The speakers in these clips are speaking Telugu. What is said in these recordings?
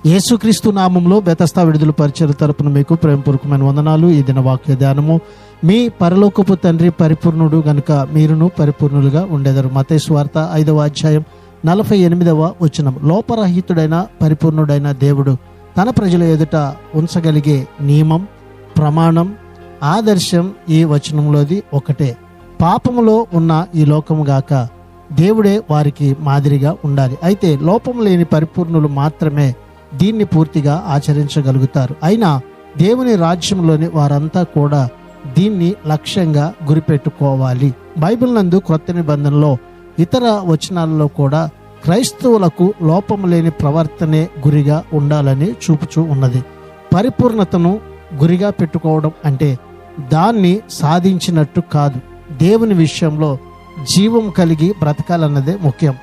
యేసుక్రీస్తు నామంలో బెతస్తా విడుదల పరిచయ తరపున మీకు ప్రేమపూర్వకమైన వందనాలు. ఈ దిన వాక్య ధ్యానము, మీ పరలోకపు తండ్రి పరిపూర్ణుడు గనుక మీరును పరిపూర్ణులుగా ఉండేదారు. మత్తయి సువార్త 5వ అధ్యాయం 48వ వచనం. లోపరహితుడైన పరిపూర్ణుడైన దేవుడు తన ప్రజల ఎదుట ఉంచగలిగే నియమం, ప్రమాణం, ఆదర్శం ఈ వచనంలోది ఒకటే. పాపములో ఉన్న ఈ లోకము గాక దేవుడే వారికి మాదిరిగా ఉండాలి. అయితే లోపం లేని పరిపూర్ణులు మాత్రమే దీన్ని పూర్తిగా ఆచరించగలుగుతారు. అయినా దేవుని రాజ్యంలోని వారంతా కూడా దీన్ని లక్ష్యంగా గురిపెట్టుకోవాలి. బైబిల్ నందు క్రొత్త నిబంధనలో ఇతర వచనాలలో కూడా క్రైస్తవులకు లోపం లేని ప్రవర్తనే గురిగా ఉండాలని చూపుచూ ఉన్నది. పరిపూర్ణతను గురిగా పెట్టుకోవడం అంటే దాన్ని సాధించినట్టు కాదు. దేవుని విషయంలో జీవం కలిగి బ్రతకాలన్నదే ముఖ్యం.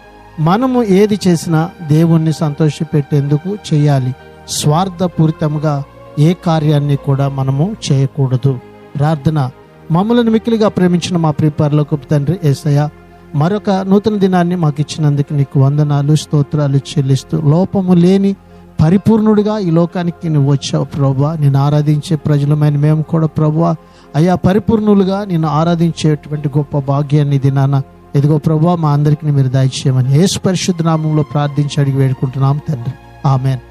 మనము ఏది చేసినా దేవుణ్ణి సంతోషపెట్టేందుకు చేయాలి. స్వార్థపూరితంగా ఏ కార్యాన్ని కూడా మనము చేయకూడదు. ప్రార్థన. మమ్మల్ని మిక్కిలిగా ప్రేమించిన మా ప్రియ పరలోకపు తండ్రి యేసయ్య, మరొక నూతన దినాన్ని మాకు ఇచ్చినందుకు నీకు వందనాలు, స్తోత్రాలు చెల్లిస్తూ లోపము లేని పరిపూర్ణుడిగా ఈ లోకానికి నువ్వు వచ్చావు ప్రభువా. నేను ఆరాధించే ప్రజలమైన మేము కూడా ప్రభువా అయ్యా పరిపూర్ణులుగా నేను ఆరాధించేటువంటి గొప్ప భాగ్యాన్ని దినాన ఎదుగో ప్రభువా మా అందరికీ మీరు దయచేయమని యేసు పరిశుద్ధ నామంలో ప్రార్థించి అడిగి వేడుకుంటున్నాం తండ్రి. ఆమేన్.